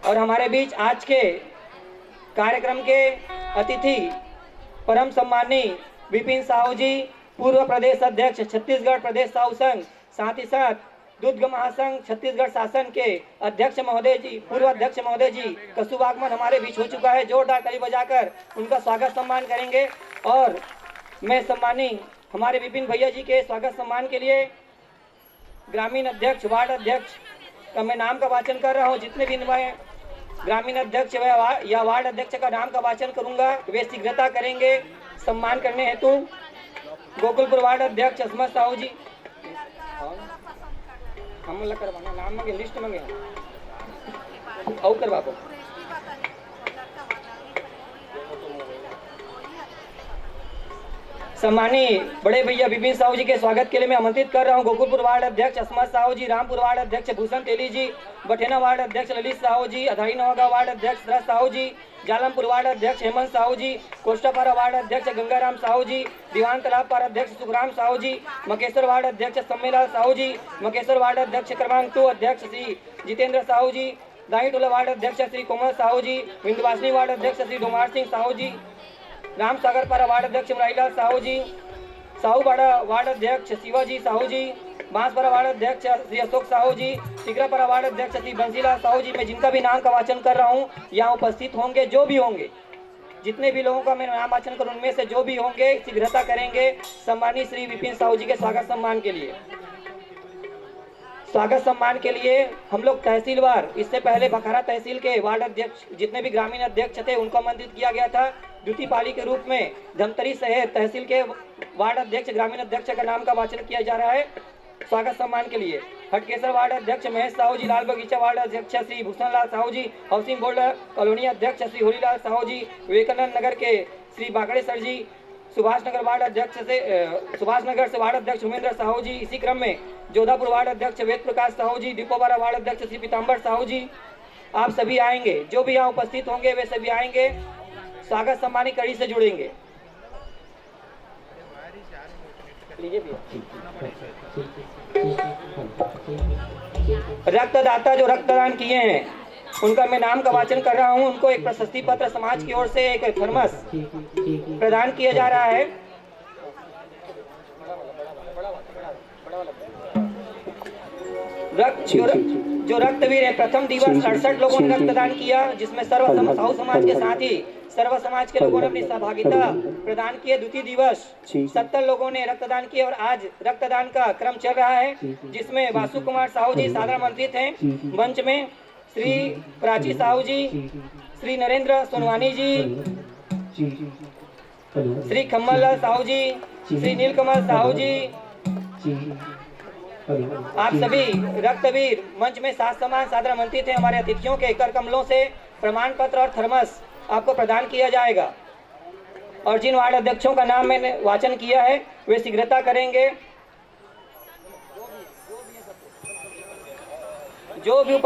और हमारे बीच आज के कार्यक्रम के अतिथि परम सम्माननीय विपिन साहू जी, पूर्व प्रदेश अध्यक्ष छत्तीसगढ़ प्रदेश साहू संघ, साथ ही साथ दुर्ग महासंघ छत्तीसगढ़ शासन के अध्यक्ष महोदय जी, पूर्व अध्यक्ष महोदय जी का शुभ आगमन हमारे बीच हो चुका है। जोरदार ताली बजाकर उनका स्वागत सम्मान करेंगे। और मैं सम्मानी हमारे विपिन भैया जी के स्वागत सम्मान के लिए ग्रामीण अध्यक्ष, वार्ड अध्यक्ष का मैं नाम का वाचन कर रहा हूँ। जितने भी मैं ग्रामीण अध्यक्ष या वार्ड अध्यक्ष का नाम का वाचन करूंगा वे शीघ्रता करेंगे सम्मान करने हेतु। गोकुलपुर वार्ड अध्यक्ष असमत साहू जी, हम करवाना नाम मांगे, लिस्ट मांगे और करवा को। सम्मानीय बड़े भैया विपिन साहू जी के स्वागत के लिए मैं आमंत्रित कर रहा हूं गोकुलपुर वार्ड अध्यक्ष असमत साहू जी, रामपुर वार्ड अध्यक्ष भूषण तेली जी, बठेना वार्ड अध्यक्ष ललित साहू जी, अधाई नवागांव वार्ड अध्यक्ष सरस साहू जी, जालमपुर वार्ड अध्यक्ष हेमंत साहू जी, कोष्टापारा वार्ड अध्यक्ष गंगाराम साहू जी, दीवान तालाब पारा अध्यक्ष सुखराम साहू जी, मकेश्वर वार्ड अध्यक्ष सम्मेलाल साहू जी, मकेश्वर वार्ड अध्यक्ष क्रमांक 2 अध्यक्ष श्री जितेंद्र साहू जी, दाई टोला वार्ड अध्यक्ष श्री कोमल साहू जी, विंध्यवासिनी वार्ड अध्यक्ष श्री डोमार सिंह साहू जी, राम सागर पारा वार्ड अध्यक्ष मुरारीलाल साहू जी, साहूपाड़ा वार्ड अध्यक्ष शिवाजी साहू जी, बांसपारा वार्ड अध्यक्ष श्री अशोक साहू जी, टिकरापारा वार्ड अध्यक्ष श्री बंसीलाल साहू जी। मैं जिनका भी नाम का वाचन कर रहा हूँ यहाँ उपस्थित होंगे, जो भी होंगे, जितने भी लोगों का मैं नाम वाचन करूँ उनमें से जो भी होंगे शीघ्रता करेंगे सम्मानीय श्री विपिन साहू जी के स्वागत सम्मान के लिए। स्वागत सम्मान के लिए हम लोग तहसीलवार, इससे पहले बखारा तहसील के वार्ड अध्यक्ष जितने भी ग्रामीण अध्यक्ष थे उनको आमंत्रित किया गया था। द्वितीय पाली के रूप में धमतरी शहर तहसील के वार्ड अध्यक्ष, ग्रामीण अध्यक्ष का नाम का वाचन किया जा रहा है स्वागत सम्मान के लिए। हटकेसर वार्ड अध्यक्ष महेश साहू जी, लाल बगीचा वार्ड अध्यक्ष श्री भूषण लाल साहू जी, हाउसिंग बोर्ड कॉलोनी अध्यक्ष श्री होलीलाल साहू जी, विवेकानंद नगर के श्री बागड़े सर जी, सुभाष नगर से वार्ड अध्यक्ष उमेंद्र साहू जी। इसी क्रम में जोधापुर वार्ड अध्यक्ष वेद प्रकाश साहू जी, डिपोबारा वार्ड अध्यक्ष श्री पीताम्बर साहू जी। आप सभी आएंगे, जो भी यहाँ उपस्थित होंगे वे सभी आएंगे, स्वागत सम्मानी कड़ी से जुड़ेंगे। रक्तदाता जो रक्तदान किए हैं उनका मैं नाम का वाचन कर रहा हूं। उनको एक प्रशस्ति पत्र समाज की ओर से एक थर्मस प्रदान किया जा रहा है। जो रक्तवीर है, प्रथम दिवस 68 लोगों ने रक्तदान किया, जिसमें सर्व समाज के साथ ही सर्व समाज के लोगों ने अपनी सहभागिता प्रदान की। द्वितीय दिवस 70 लोगों ने रक्तदान किया और आज रक्तदान का क्रम चल रहा है, जिसमें वासु कुमार साहू जी साधारण आमंत्रित हैं। मंच में श्री प्राची साहू जी, श्री नरेंद्र सोनवानी जी, श्री खम्मल लाल साहू जी, श्री नीलकमल साहू जी। आप सभी रक्तवीर मंच में साथ समान सादर आमंत्रित हैं। हमारे अतिथियों के कर कमलों से प्रमाण पत्र और थर्मस आपको प्रदान किया जाएगा। और जिन वार्ड अध्यक्षों का नाम मैंने वाचन किया है वे शीघ्रता करेंगे। जो भी